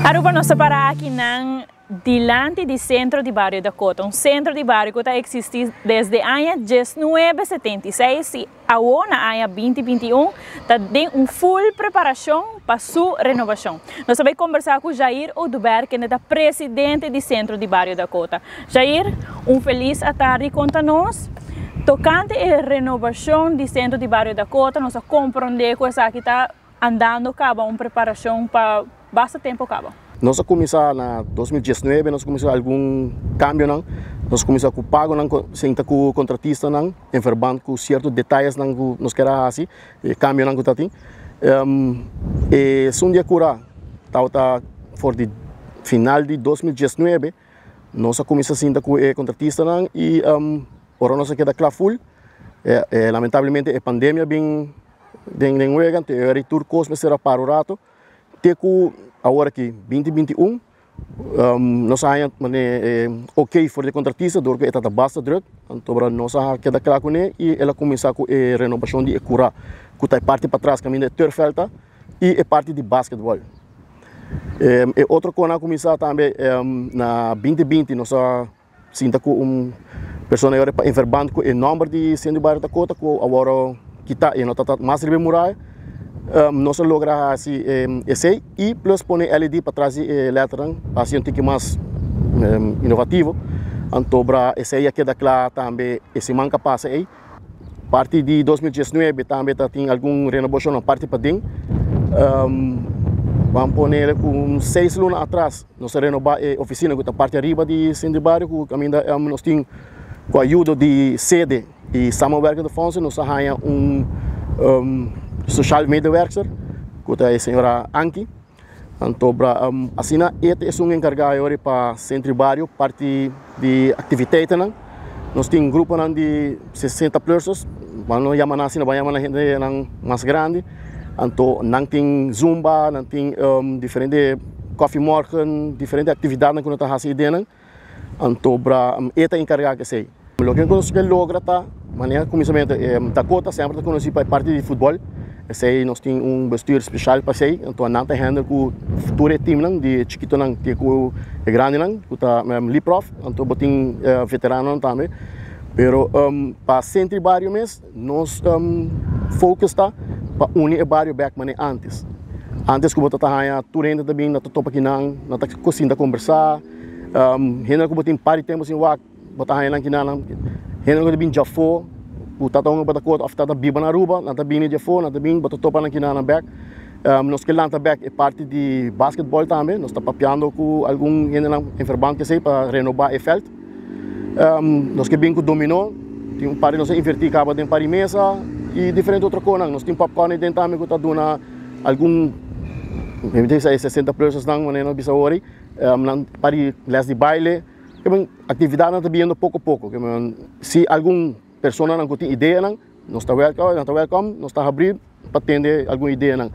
Aruba nós para aqui diante do centro de Barrio da Cota, um centro de bairro que está existe desde o ano 1976 e agora na ano 2021 está tem full preparação para sua renovação. Nós vamos conversar com Jair Oduber, que é o presidente do centro de Barrio da Cota. Jair, feliz tarde conta nós. Tocante a renovação do centro de Barrio da Cota, nós compreendemos que essa aqui está andando acaba uma preparação para bastante tempo acaba. Nós começamos em 2019, nós começamos algum cambio, nós começamos com pago, sem com contratista, enfermando com certos detalhes, nós queremos assim, cambio que tem. E se um dia cura, tá for de final de 2019, nós começamos assim com o contratista e agora nós queda claro full. Lamentavelmente a pandemia bem denguega, teoria turcos me será para o rato, teco agora que 2021 nós ainda ok for de contratista, do que está basta druk, então nós queda claro com ele e ela começa com a renovação de cura, que está parte para trás caminho de turfelta e a parte de basquetebol. E outra coisa começar também na 2020 nós sinta com pessoa para enfermando com o número de centro de Barrio da Cota, que agora que está e não está mais de muralha. Nós logramos assim, esse e plus pôr LED para trás letra para assim um tique mais inovativo. Então esse aí queda claro também esse manca passa aí. Parte de 2019 também tem alguma renovação na parte para dentro. Vamos pôr com 6 anos atrás nós renovamos a oficina que está parte arriba de Centro de Barrio, que ainda nós temos com a ajuda de sede e Samuel de Afonso nós arranjamos social media worker, que é a senhora Anki. Então, assim, este é encargado para o Centro de Barrio, parte de atividade. Nós temos um grupo de 60 pessoas, vamos chamar assim, vamos gente mais grande. Então, nós temos zumba, nós temos diferentes coffee morgen, diferentes atividades que nós estamos fazendo. Então, este é encargado que sei. O que nós logramos, maneira começamento, Dakota sempre conhecido para parte de futebol. Esse nós temos vestido especial para isso, então nós temos com o futuro time de chiquito que com o grande que está Liprof, então botem veterano também. Pero para centro Barrio mesmo nós foco está para unir o Barrio back antes. Antes que botar a turenda também na topa aqui na cozinha conversar, ainda que botem par de tempo sem wak, botar a aqui na ainda que também já foi o tatong bata ko after da biba na Aruba, na tabini de fo, na tabini bata topa na kinana back. Nós que lá back é parte de basquetebol também, nós está papiando com algum gente na enfermante que sei para renovar o felt. Nós que bem com dominó, tem par nós invertir cabo de par mesa e diferente outra coisa, nós temos popcorn dentro também que está dando algum me diz aí 60 pessoas não, né, não bisa ori, para les de baile, que atividade não está vindo pouco a pouco, que se algum pessoa não tem ideia, nós está welcome, nós está abrindo para atender alguma ideia.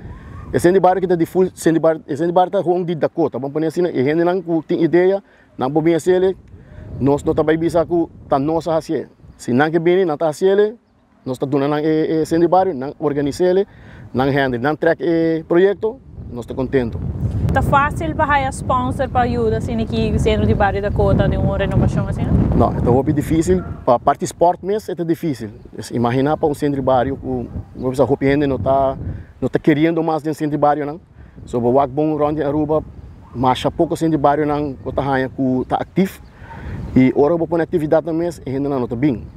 E Centro de Barrio que está de full, Centro de Barrio está com de Dakota, vamos pôr assim, e gente não tem ideia, não pode ser, nós não está bisa com tá nossa assim. Se não que bem, não está assim, nós está dando o Centro de Barrio, não organiza ele, não handle, não track o projeto, nós está contente. Está fácil para a sponsor para ajudar assim aqui o Centro de Barrio da Cota de uma renovação assim? Não, é bem difícil. Para a parte esporte mesmo é difícil. Imagina para um Centro de Barrio, a roupa não está querendo mais de Centro de Barrio não. So o bom ronde Aruba, mas há pouco Centro de Barrio não está ativo. E ora vou pôr atividade também ainda não está bem.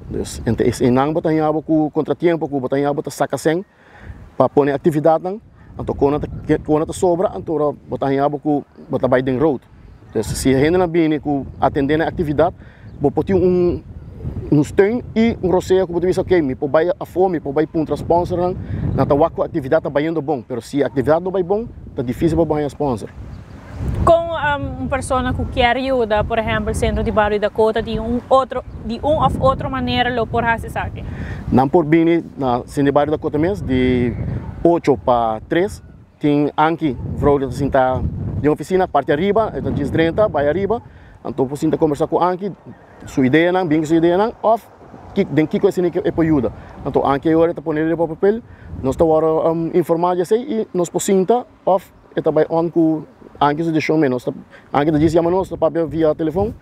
Então esse não botar em água com contratempo, com botar em água saca sem para pôr atividade não. Então, quando sobra, então botar em água com botar by the road. Então, se a gente não vem com atender a atividade, vou botar steun e roceio que você diz ok, me pode a fome, pode para um sponsor, na tua atividade está indo bom, mas se a atividade não vai bom, está difícil para ganhar sponsor. Com uma pessoa que quer ajuda, por exemplo, o Centro de Barrio da Cota de outra maneira, lo por fazer isso aqui. Não por bem na Centro de Barrio da Cota mesmo de 8 para 3, tem Anki, vrouwelijk assim tá de oficina, parte arriba, então diz 30, vai arriba, então você tá conversar com Anki, sua ideia não, bem sua ideia não, off, den que assim que é para ajuda. Então Anki agora está pondo ele para papel, nós está agora informar já sei e nós posinta off, está vai on com antes de show menos, antes de dizer nós papel via telefone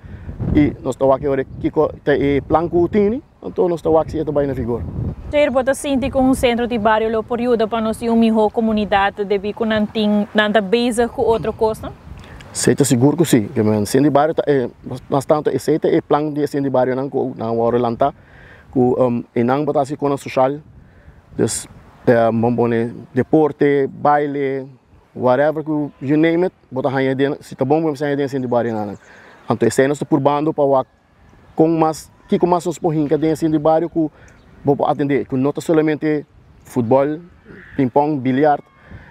e nós estamos aqui agora que tem plano que tem, então nós estamos aqui também na figura. Ter bota sinti com um centro de bairro lo período para nós uma melhor comunidade de com nanta base com outra coisa. Seita seguro que sim, que o centro de bairro é bastante aceita e plano de centro de bairro não com na hora lanta com e não botar se com a social, des bombone deporte, baile, whatever you name it, botar hanha de se tá bom vamos hanha de centro de bairro não. Então esse nós por bando para com mais que com mais os porrinha de centro de bairro com vou atender, que não é somente futebol, ping-pong, bilhar,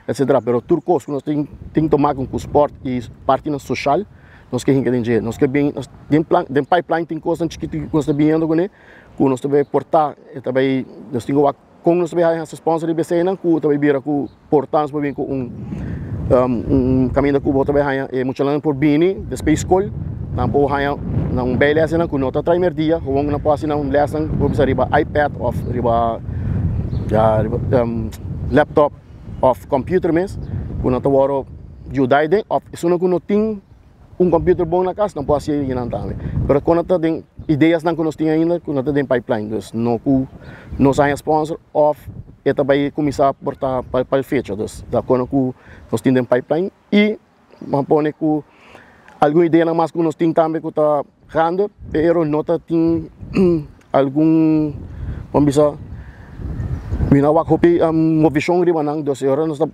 etc. Mas turcos que nós temos que tomar com o esporte e parte social, nós queremos entender. Nós queremos tem pipeline tem coisas que nós estamos vendo com ele, que nós estamos portar, também nós temos com nós estamos a sponsor de BC não, que também vira com portar nós vamos com caminho da Cuba também é muito longe por Bini, da Space School. Não pode ganhar não bem lesson não quando está primeiro dia como não pode não lesson vamos riba iPad of riba laptop of computer mes quando está waro judai de of isso não quando tem computer bom na casa não pode ser não também mas quando está tem ideias não quando tem ainda quando está tem pipeline dus não sai sponsor of e também começar a portar para fecha dus da quando nós temos pipeline e vamos pôr que alguma ideia na mais que nós temos também que está grande, pero não tem algum, vamos dizer, minawak hopi uma visão riba nang dos euros nós tá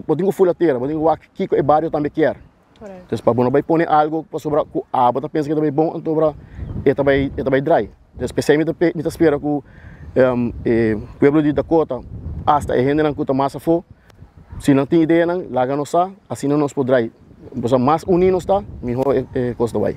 podemos full terra, podemos wak kiko e barrio também quer. Então para não vai pôr algo para sobrar com a bota pensa que também bom então para é também dry. Então especialmente me espera que o pueblo de Dakota hasta a gente não custa massa fo, se não tem ideia não, larga nos assim não nos podrá. Mas mais unidos está, melhor costa vai.